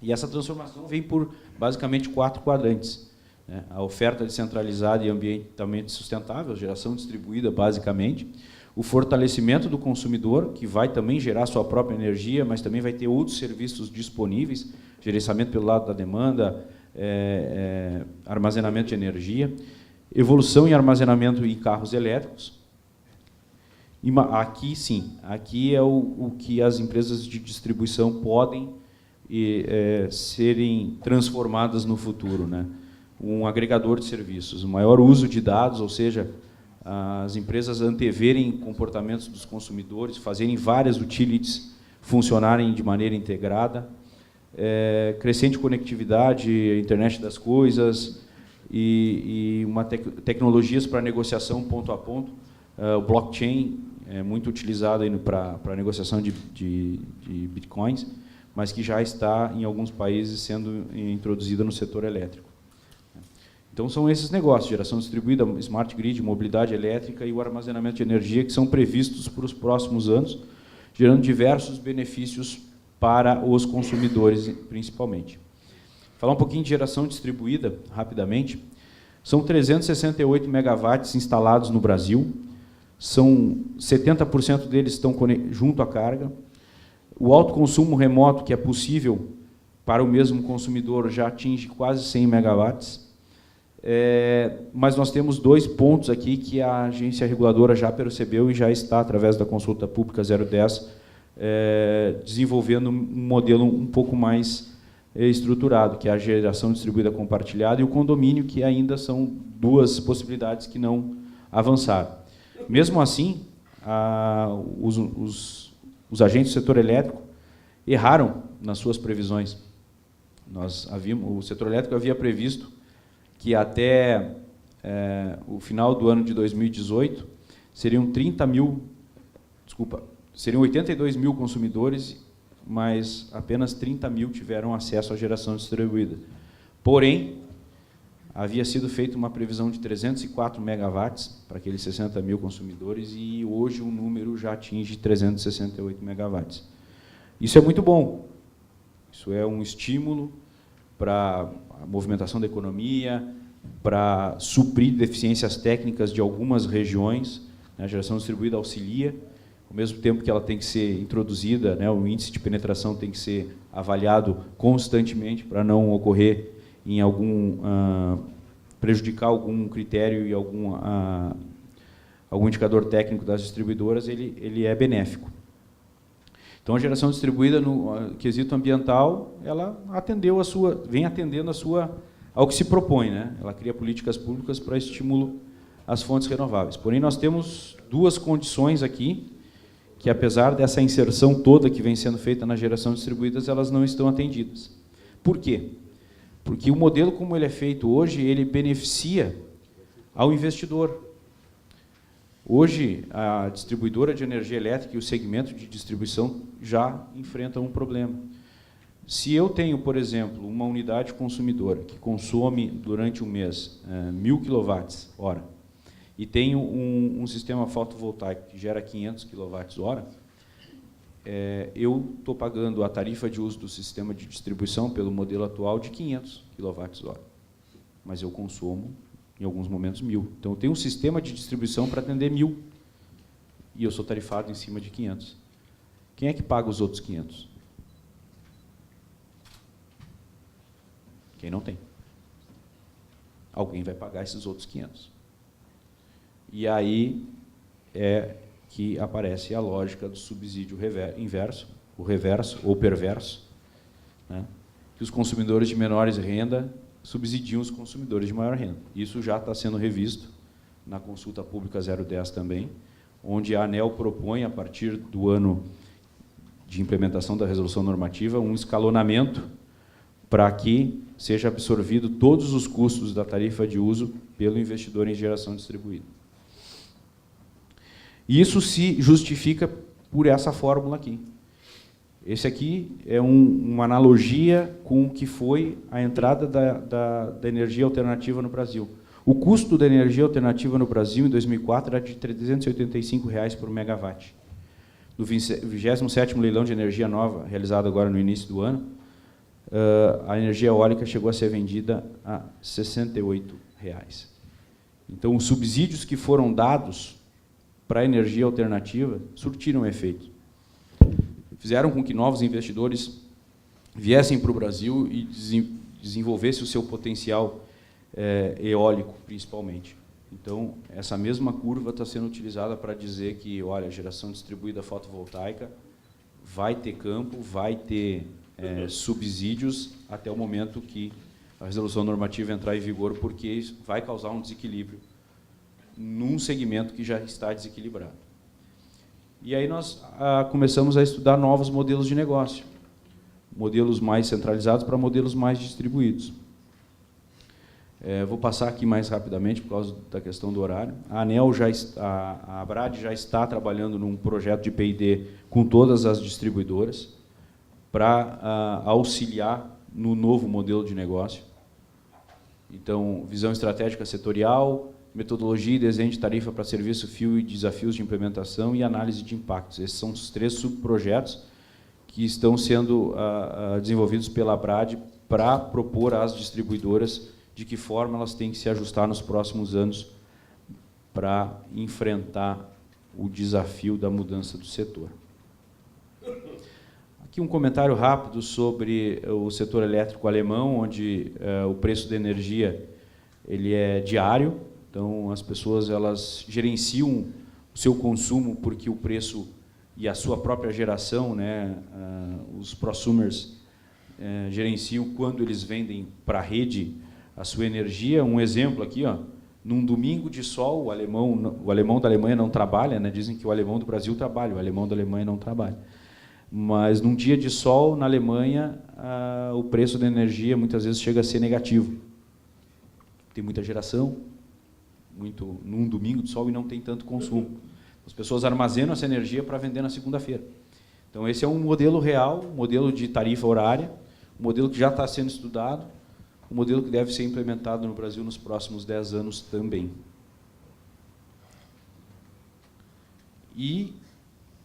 E essa transformação vem por, basicamente, 4 quadrantes. Né? A oferta descentralizada e ambientalmente sustentável, geração distribuída, basicamente. O fortalecimento do consumidor, que vai também gerar sua própria energia, mas também vai ter outros serviços disponíveis, gerenciamento pelo lado da demanda, armazenamento de energia, evolução em armazenamento em carros elétricos, Aqui, sim. Aqui é o que as empresas de distribuição podem serem transformadas no futuro, né? Um agregador de serviços, o maior uso de dados, ou seja, as empresas anteverem comportamentos dos consumidores, fazerem várias utilities funcionarem de maneira integrada, crescente conectividade, internet das coisas e tecnologias para negociação ponto a ponto. O blockchain é muito utilizado para a negociação de bitcoins, mas que já está em alguns países sendo introduzida no setor elétrico. Então, são esses negócios, geração distribuída, smart grid, mobilidade elétrica e o armazenamento de energia, que são previstos para os próximos anos, gerando diversos benefícios para os consumidores, principalmente. Falar um pouquinho de geração distribuída, rapidamente. São 368 megawatts instalados no Brasil, 70% deles estão junto à carga. O autoconsumo remoto, que é possível para o mesmo consumidor, já atinge quase 100 megawatts. Mas nós temos 2 pontos aqui que a agência reguladora já percebeu e já está, através da consulta pública 010, desenvolvendo um modelo um pouco mais estruturado, que é a geração distribuída compartilhada e o condomínio, que ainda são 2 possibilidades que não avançaram. Mesmo assim, os agentes do setor elétrico erraram nas suas previsões. O setor elétrico havia previsto que até o final do ano de 2018 seriam 82 mil consumidores, mas apenas 30 mil tiveram acesso à geração distribuída. Porém, havia sido feita uma previsão de 304 megawatts para aqueles 60 mil consumidores e hoje o número já atinge 368 megawatts. Isso é muito bom. Isso é um estímulo para a movimentação da economia, para suprir deficiências técnicas de algumas regiões. A geração distribuída auxilia, ao mesmo tempo que ela tem que ser introduzida, né, o índice de penetração tem que ser avaliado constantemente para não ocorrer em prejudicar algum critério e algum indicador técnico das distribuidoras, ele é benéfico. Então, a geração distribuída no quesito ambiental, ela vem atendendo ao que se propõe, né? Ela cria políticas públicas para estímulo às fontes renováveis. Porém, nós temos 2 condições aqui, que apesar dessa inserção toda que vem sendo feita na geração distribuída, elas não estão atendidas. Por quê? Porque o modelo como ele é feito hoje, ele beneficia ao investidor. Hoje, a distribuidora de energia elétrica e o segmento de distribuição já enfrentam um problema. Se eu tenho, por exemplo, uma unidade consumidora que consome durante um mês 1.000 kWh e tenho um sistema fotovoltaico que gera 500 kWh, eu estou pagando a tarifa de uso do sistema de distribuição pelo modelo atual de 500 kWh, mas eu consumo, em alguns momentos, 1.000. Então, eu tenho um sistema de distribuição para atender 1.000 e eu sou tarifado em cima de 500. Quem é que paga os outros 500? Quem não tem. Alguém vai pagar esses outros 500. E aí é que aparece a lógica do subsídio inverso, o reverso ou perverso, né? Que os consumidores de menores renda subsidiam os consumidores de maior renda. Isso já está sendo revisto na consulta pública 010 também, onde a ANEEL propõe, a partir do ano de implementação da resolução normativa, um escalonamento para que seja absorvido todos os custos da tarifa de uso pelo investidor em geração distribuída. Isso se justifica por essa fórmula aqui. Esse aqui é uma analogia com o que foi a entrada da energia alternativa no Brasil. O custo da energia alternativa no Brasil, em 2004, era de R$ 385 por megawatt. No 27º leilão de energia nova, realizado agora no início do ano, a energia eólica chegou a ser vendida a R$ 68. Então, os subsídios que foram dados para a energia alternativa surtiram efeito. Fizeram com que novos investidores viessem para o Brasil e desenvolvessem o seu potencial eólico, principalmente. Então, essa mesma curva está sendo utilizada para dizer que, olha, a geração distribuída fotovoltaica vai ter campo, vai ter subsídios até o momento que a resolução normativa entrar em vigor, porque isso vai causar um desequilíbrio num segmento que já está desequilibrado. E aí nós começamos a estudar novos modelos de negócio, modelos mais centralizados para modelos mais distribuídos. Vou passar aqui mais rapidamente por causa da questão do horário. A ANEEL a ABRAD já está trabalhando num projeto de P&D com todas as distribuidoras para auxiliar no novo modelo de negócio. Então, visão estratégica setorial, metodologia e desenho de tarifa para serviço fio e desafios de implementação e análise de impactos. Esses são os 3 subprojetos que estão sendo desenvolvidos pela ABRAD para propor às distribuidoras de que forma elas têm que se ajustar nos próximos anos para enfrentar o desafio da mudança do setor. Aqui um comentário rápido sobre o setor elétrico alemão, onde o preço da energia ele é diário, então as pessoas elas gerenciam o seu consumo porque o preço e a sua própria geração, né, os prosumers gerenciam quando eles vendem para a rede a sua energia. Um exemplo aqui, ó, num domingo de sol, o alemão da Alemanha não trabalha, né? Dizem que o alemão do Brasil trabalha, o alemão da Alemanha não trabalha. Mas num dia de sol, na Alemanha, o preço da energia muitas vezes chega a ser negativo. Tem muita geração, num domingo de sol e não tem tanto consumo. As pessoas armazenam essa energia para vender na segunda-feira. Então esse é um modelo real, um modelo de tarifa horária, um modelo que já está sendo estudado, um modelo que deve ser implementado no Brasil nos próximos 10 anos também. E,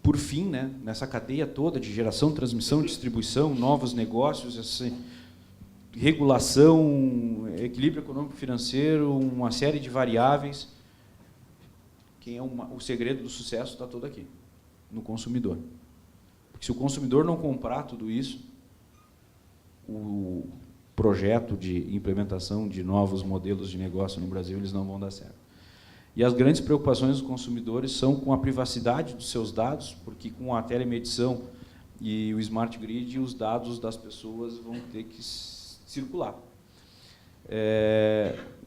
por fim, né, nessa cadeia toda de geração, transmissão, distribuição, novos negócios, essa regulação, equilíbrio econômico-financeiro, uma série de variáveis, o segredo do sucesso está todo aqui, no consumidor. Porque se o consumidor não comprar tudo isso, o projeto de implementação de novos modelos de negócio no Brasil, eles não vão dar certo. E as grandes preocupações dos consumidores são com a privacidade dos seus dados, porque com a telemedição e o smart grid, os dados das pessoas vão ter que circular.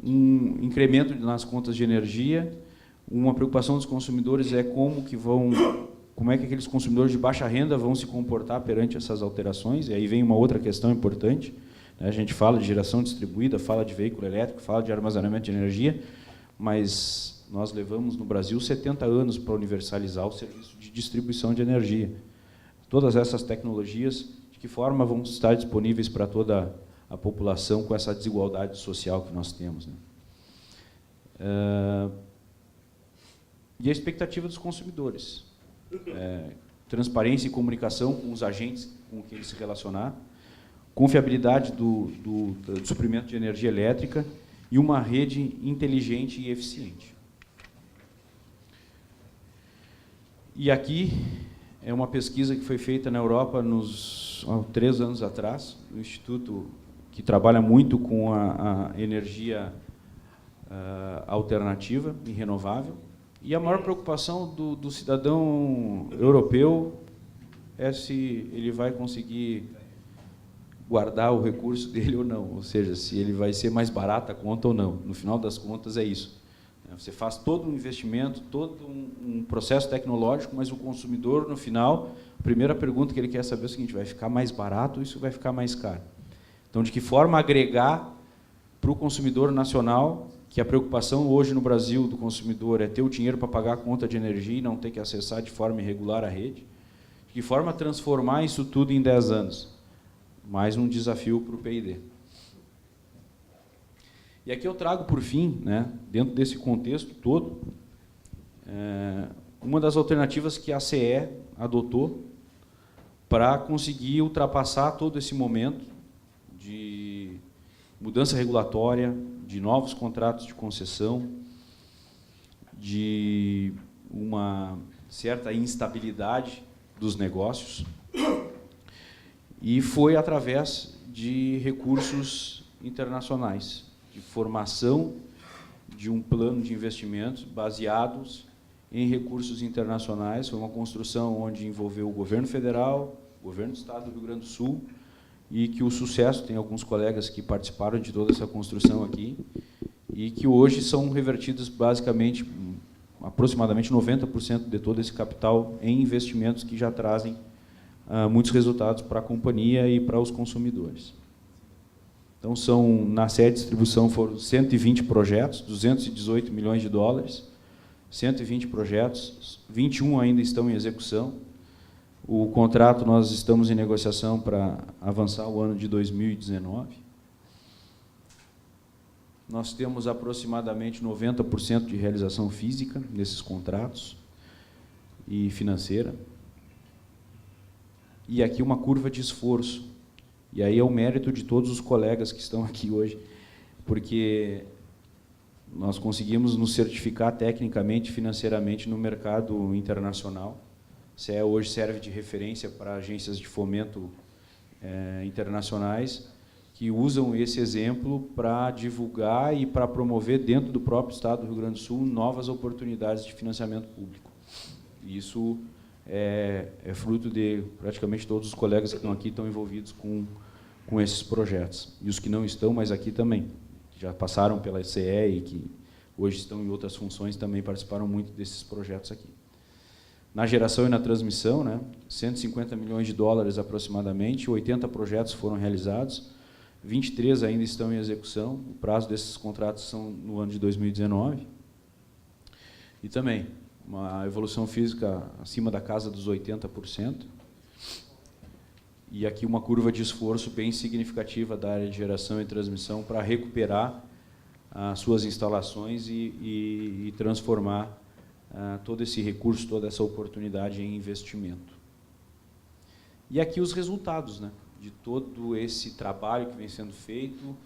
Um incremento nas contas de energia, uma preocupação dos consumidores é como é que aqueles consumidores de baixa renda vão se comportar perante essas alterações, e aí vem uma outra questão importante. A gente fala de geração distribuída, fala de veículo elétrico, fala de armazenamento de energia, mas nós levamos no Brasil 70 anos para universalizar o serviço de distribuição de energia. Todas essas tecnologias, de que forma vão estar disponíveis para toda a população com essa desigualdade social que nós temos, né? E a expectativa dos consumidores. Transparência e comunicação com os agentes com quem eles se relacionar, confiabilidade do suprimento de energia elétrica e uma rede inteligente e eficiente. E aqui é uma pesquisa que foi feita na Europa há 3 anos atrás, um instituto que trabalha muito com a energia alternativa e renovável. E a maior preocupação do cidadão europeu é se ele vai conseguir guardar o recurso dele ou não, ou seja, se ele vai ser mais barata a conta ou não. No final das contas é isso. Você faz todo um investimento, todo um processo tecnológico, mas o consumidor, no final, a primeira pergunta que ele quer saber é o seguinte: vai ficar mais barato ou isso vai ficar mais caro? Então, de que forma agregar para o consumidor nacional, que a preocupação hoje no Brasil do consumidor é ter o dinheiro para pagar a conta de energia e não ter que acessar de forma irregular a rede, de que forma transformar isso tudo em 10 anos? Mais um desafio para o P&D. E aqui eu trago, por fim, né, dentro desse contexto todo, uma das alternativas que a CE adotou para conseguir ultrapassar todo esse momento de mudança regulatória, de novos contratos de concessão, de uma certa instabilidade dos negócios, e foi através de recursos internacionais, de formação de um plano de investimentos baseados em recursos internacionais. Foi uma construção onde envolveu o governo federal, o governo do Estado do Rio Grande do Sul, e que o sucesso, tem alguns colegas que participaram de toda essa construção aqui, e que hoje são revertidos basicamente, aproximadamente 90% de todo esse capital em investimentos que já trazem muitos resultados para a companhia e para os consumidores. Então, na sede de distribuição foram 120 projetos, 218 milhões de dólares, 120 projetos, 21 ainda estão em execução. O contrato nós estamos em negociação para avançar o ano de 2019. Nós temos aproximadamente 90% de realização física nesses contratos e financeira. E aqui uma curva de esforço. E aí é o mérito de todos os colegas que estão aqui hoje, porque nós conseguimos nos certificar tecnicamente e financeiramente no mercado internacional. CEA hoje serve de referência para agências de fomento internacionais que usam esse exemplo para divulgar e para promover dentro do próprio Estado do Rio Grande do Sul novas oportunidades de financiamento público. Isso é fruto de praticamente todos os colegas que estão aqui estão envolvidos com esses projetos. E os que não estão, mas aqui também, já passaram pela CE e que hoje estão em outras funções, também participaram muito desses projetos aqui. Na geração e na transmissão, 150 milhões de dólares aproximadamente, 80 projetos foram realizados, 23 ainda estão em execução, o prazo desses contratos são no ano de 2019. E também, uma evolução física acima da casa dos 80%. E aqui uma curva de esforço bem significativa da área de geração e transmissão para recuperar as suas instalações e transformar todo esse recurso, toda essa oportunidade em investimento. E aqui os resultados, de todo esse trabalho que vem sendo feito,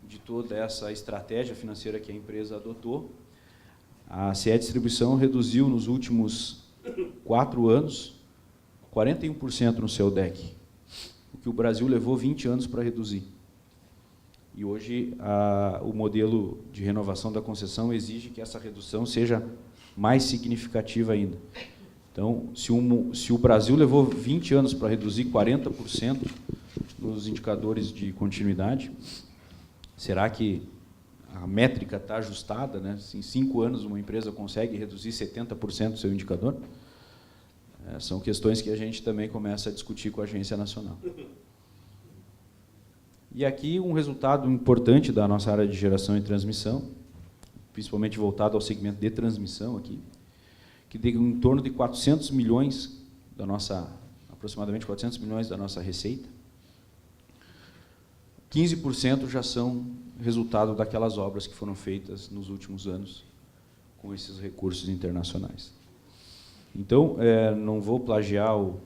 de toda essa estratégia financeira que a empresa adotou. A CE Distribuição reduziu nos últimos 4 anos 41% no seu DEC, o que o Brasil levou 20 anos para reduzir. E hoje o modelo de renovação da concessão exige que essa redução seja mais significativa ainda. Então, se o Brasil levou 20 anos para reduzir 40% nos indicadores de continuidade, será que a métrica está ajustada? Se em 5 anos uma empresa consegue reduzir 70% do seu indicador? São questões que a gente também começa a discutir com a Agência Nacional. E aqui um resultado importante da nossa área de geração e transmissão, principalmente voltado ao segmento de transmissão aqui, que tem em torno de 400 milhões aproximadamente 400 milhões da nossa receita. 15% já são resultado daquelas obras que foram feitas nos últimos anos com esses recursos internacionais. Então, não vou plagiar o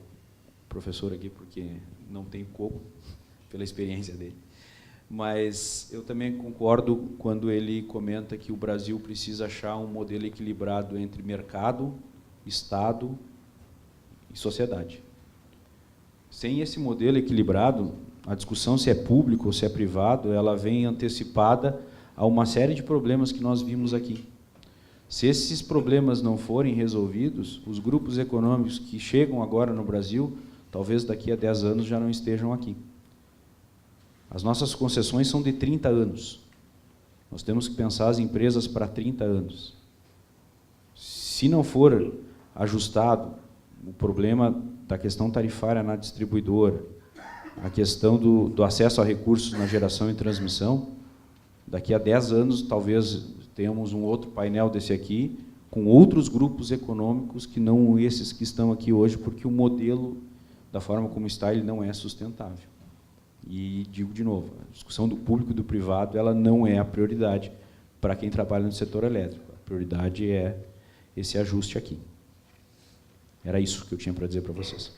professor aqui, porque não tem como, pela experiência dele. Mas eu também concordo quando ele comenta que o Brasil precisa achar um modelo equilibrado entre mercado, Estado e sociedade. Sem esse modelo equilibrado, a discussão se é público ou se é privado, ela vem antecipada a uma série de problemas que nós vimos aqui. Se esses problemas não forem resolvidos, os grupos econômicos que chegam agora no Brasil, talvez daqui a 10 anos já não estejam aqui. As nossas concessões são de 30 anos. Nós temos que pensar as empresas para 30 anos. Se não for ajustado o problema da questão tarifária na distribuidora, a questão do acesso a recursos na geração e transmissão, daqui a 10 anos talvez tenhamos um outro painel desse aqui, com outros grupos econômicos que não esses que estão aqui hoje, porque o modelo, da forma como está, ele não é sustentável. E digo de novo, a discussão do público e do privado, ela não é a prioridade para quem trabalha no setor elétrico. A prioridade é esse ajuste aqui. Era isso que eu tinha para dizer para vocês.